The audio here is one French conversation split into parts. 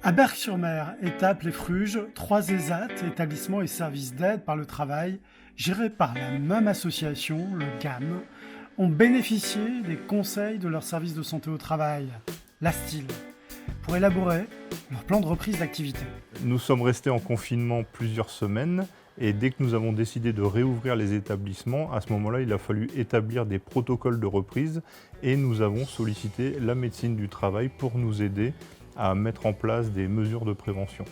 À Berck-sur-Mer et Taples-les-Fruges, 3 ESAT, établissements et services d'aide par le travail, gérés par la même association, le GAM, ont bénéficié des conseils de leur service de santé au travail, l'ASTIL, pour élaborer leur plan de reprise d'activité. Nous sommes restés en confinement plusieurs semaines et dès que nous avons décidé de réouvrir les établissements, à ce moment-là, il a fallu établir des protocoles de reprise et nous avons sollicité la médecine du travail pour nous aider à mettre en place des mesures de prévention.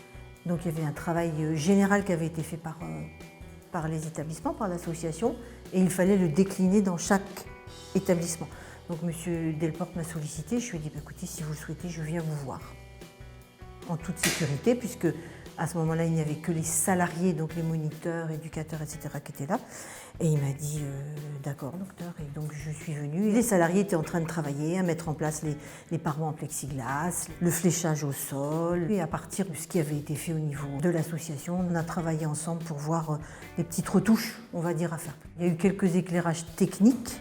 Donc il y avait un travail général qui avait été fait par les établissements, par l'association, et il fallait le décliner dans chaque établissement. Donc M. Delporte m'a sollicité, je lui ai dit écoutez, si vous le souhaitez, je viens vous voir. En toute sécurité, puisque à ce moment-là, il n'y avait que les salariés, donc les moniteurs, éducateurs, etc., qui étaient là. Et il m'a dit d'accord, docteur. Et donc je suis venue. Les salariés étaient en train de travailler, à mettre en place les parois en plexiglas, le fléchage au sol. Et à partir de ce qui avait été fait au niveau de l'association, on a travaillé ensemble pour voir les petites retouches, on va dire, à faire. Il y a eu quelques éclairages techniques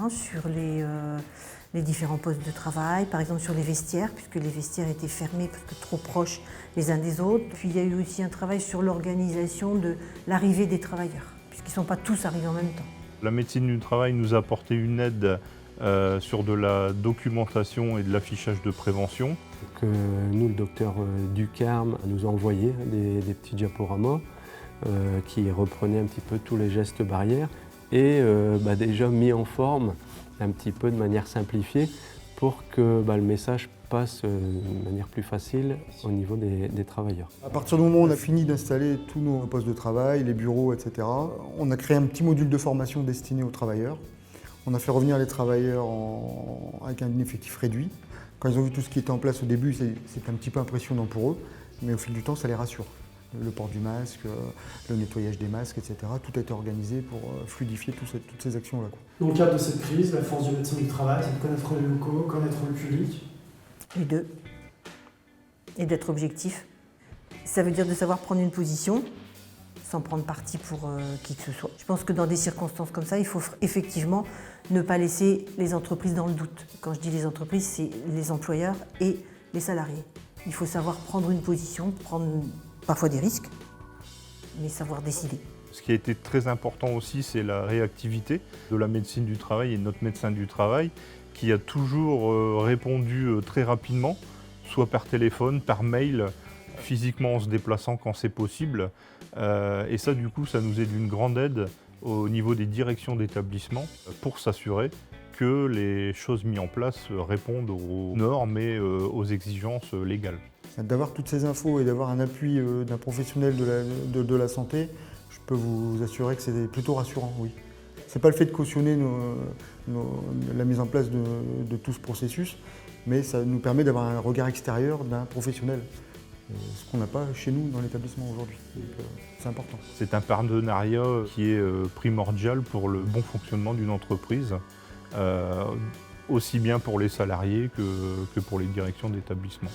sur les différents postes de travail, par exemple sur les vestiaires, puisque les vestiaires étaient fermés parce que trop proches les uns des autres. Puis il y a eu aussi un travail sur l'organisation de l'arrivée des travailleurs, puisqu'ils ne sont pas tous arrivés en même temps. La médecine du travail nous a apporté une aide sur de la documentation et de l'affichage de prévention. Que nous, le docteur Ducarme, nous a envoyé des petits diaporamas qui reprenaient un petit peu tous les gestes barrières et déjà mis en forme un petit peu de manière simplifiée pour que le message passe de manière plus facile au niveau des travailleurs. À partir du moment où on a fini d'installer tous nos postes de travail, les bureaux, etc., on a créé un petit module de formation destiné aux travailleurs. On a fait revenir les travailleurs avec un effectif réduit. Quand ils ont vu tout ce qui était en place au début, c'est un petit peu impressionnant pour eux, mais au fil du temps, ça les rassure. Le port du masque, le nettoyage des masques, etc. Tout a été organisé pour fluidifier toutes ces actions-là. Dans le cadre de cette crise, la force du médecin du travail, c'est de connaître les locaux, connaître le public. Les deux. Et d'être objectif. Ça veut dire de savoir prendre une position sans prendre parti pour qui que ce soit. Je pense que dans des circonstances comme ça, il faut effectivement ne pas laisser les entreprises dans le doute. Quand je dis les entreprises, c'est les employeurs et les salariés. Il faut savoir prendre une position, prendre parfois des risques, mais savoir décider. Ce qui a été très important aussi, c'est la réactivité de la médecine du travail et de notre médecin du travail qui a toujours répondu très rapidement, soit par téléphone, par mail, physiquement en se déplaçant quand c'est possible. Et ça, du coup, ça nous est d'une grande aide au niveau des directions d'établissement pour s'assurer que les choses mises en place répondent aux normes et aux exigences légales. D'avoir toutes ces infos et d'avoir un appui d'un professionnel de la santé, je peux vous assurer que c'est plutôt rassurant, oui. Ce n'est pas le fait de cautionner la mise en place de tout ce processus, mais ça nous permet d'avoir un regard extérieur d'un professionnel, ce qu'on n'a pas chez nous dans l'établissement aujourd'hui. C'est important. C'est un partenariat qui est primordial pour le bon fonctionnement d'une entreprise, aussi bien pour les salariés que pour les directions d'établissement.